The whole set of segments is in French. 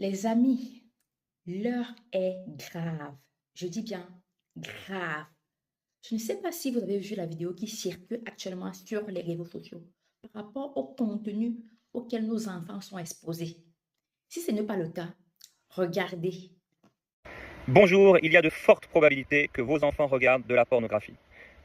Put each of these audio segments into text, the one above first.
Les amis, l'heure est grave. Je dis bien grave. Je ne sais pas si vous avez vu la vidéo qui circule actuellement sur les réseaux sociaux par rapport au contenu auquel nos enfants sont exposés. Si ce n'est pas le cas, regardez. Bonjour, il y a de fortes probabilités que vos enfants regardent de la pornographie.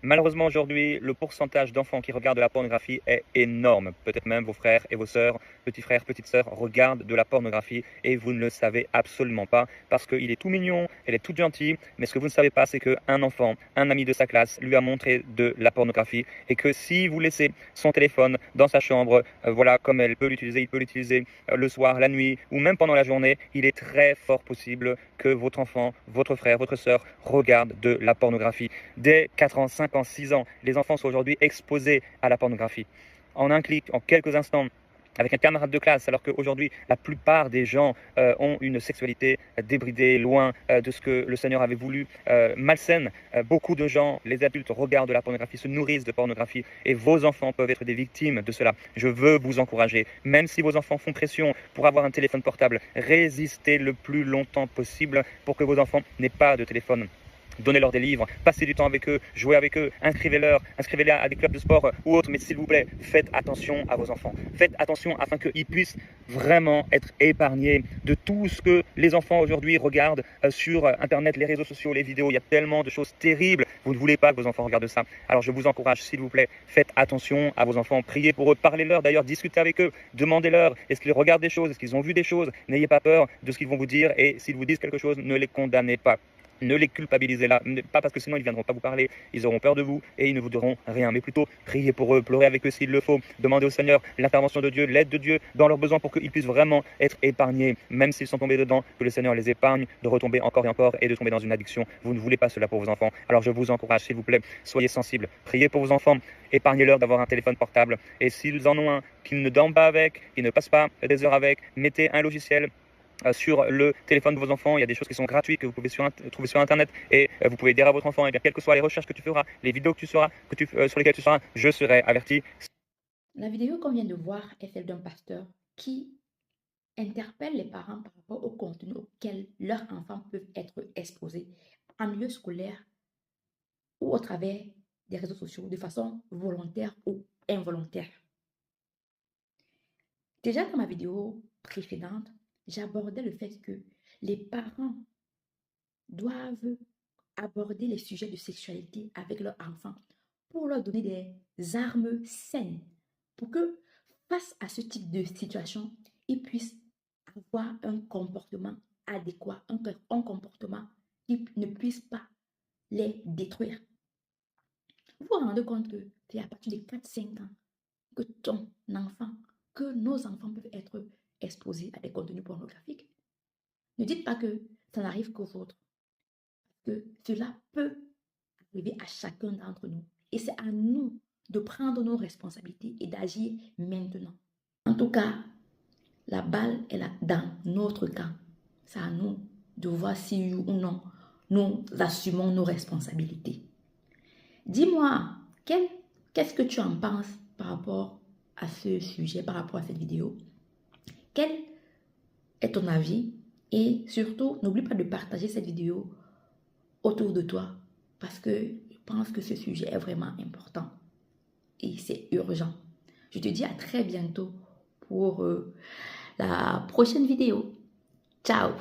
Malheureusement aujourd'hui, le pourcentage d'enfants qui regardent de la pornographie est énorme. Peut-être même vos frères et vos sœurs, petits frères, petites sœurs regardent de la pornographie et vous ne le savez absolument pas parce qu'il est tout mignon, elle est toute gentille, mais ce que vous ne savez pas, c'est qu'un enfant, un ami de sa classe lui a montré de la pornographie et que si vous laissez son téléphone dans sa chambre, voilà, comme elle peut l'utiliser, il peut l'utiliser le soir, la nuit ou même pendant la journée, il est très fort possible que votre enfant, votre frère, votre sœur regarde de la pornographie. Dès 4 ans, 5 ans, 6 ans, les enfants sont aujourd'hui exposés à la pornographie. En un clic, en quelques instants, avec un camarade de classe, alors qu'aujourd'hui, la plupart des gens ont une sexualité débridée, loin de ce que le Seigneur avait voulu, malsaine. Beaucoup de gens, les adultes, regardent de la pornographie, se nourrissent de pornographie, et vos enfants peuvent être des victimes de cela. Je veux vous encourager, même si vos enfants font pression pour avoir un téléphone portable, résistez le plus longtemps possible pour que vos enfants n'aient pas de téléphone. Donnez-leur des livres, passez du temps avec eux, jouez avec eux, inscrivez-les à des clubs de sport ou autres, mais s'il vous plaît, faites attention à vos enfants. Faites attention afin qu'ils puissent vraiment être épargnés de tout ce que les enfants aujourd'hui regardent sur Internet, les réseaux sociaux, les vidéos. Il y a tellement de choses terribles. Vous ne voulez pas que vos enfants regardent ça. Alors je vous encourage, s'il vous plaît, faites attention à vos enfants, priez pour eux, parlez-leur d'ailleurs, discutez avec eux, demandez-leur, est-ce qu'ils regardent des choses, est-ce qu'ils ont vu des choses. N'ayez pas peur de ce qu'ils vont vous dire et s'ils vous disent quelque chose, ne les condamnez pas. Ne les culpabilisez là, pas parce que sinon ils ne viendront pas vous parler, ils auront peur de vous et ils ne vous diront rien. Mais plutôt, priez pour eux, pleurez avec eux s'il le faut, demandez au Seigneur l'intervention de Dieu, l'aide de Dieu dans leurs besoins pour qu'ils puissent vraiment être épargnés, même s'ils sont tombés dedans, que le Seigneur les épargne de retomber encore et encore et de tomber dans une addiction. Vous ne voulez pas cela pour vos enfants. Alors je vous encourage, s'il vous plaît, soyez sensibles, priez pour vos enfants, épargnez-leur d'avoir un téléphone portable et s'ils en ont un, qu'ils ne dorment pas avec, qu'ils ne passent pas des heures avec, mettez un logiciel sur le téléphone de vos enfants. Il y a des choses qui sont gratuites que vous pouvez trouver sur Internet et vous pouvez dire à votre enfant, et bien, quelles que soient les recherches que tu feras, les vidéos que tu seras, sur lesquelles tu seras, je serai averti. La vidéo qu'on vient de voir est celle d'un pasteur qui interpelle les parents par rapport au contenu auquel leurs enfants peuvent être exposés en milieu scolaire ou au travers des réseaux sociaux de façon volontaire ou involontaire. Déjà dans ma vidéo précédente, j'abordais le fait que les parents doivent aborder les sujets de sexualité avec leurs enfants pour leur donner des armes saines pour que face à ce type de situation, ils puissent avoir un comportement adéquat, un comportement qui ne puisse pas les détruire. Vous vous rendez compte que c'est à partir de 4-5 ans que ton enfant, que nos enfants peuvent être exposés à des contenus pornographiques. Ne dites pas que ça n'arrive qu'aux autres, que cela peut arriver à chacun d'entre nous. Et c'est à nous de prendre nos responsabilités et d'agir maintenant. En tout cas, la balle est là dans notre camp. C'est à nous de voir si oui ou non nous assumons nos responsabilités. Dis-moi, qu'est-ce que tu en penses par rapport à ce sujet, par rapport à cette vidéo? Quel est ton avis? Et surtout, n'oublie pas de partager cette vidéo autour de toi parce que je pense que ce sujet est vraiment important et c'est urgent. Je te dis à très bientôt pour la prochaine vidéo. Ciao!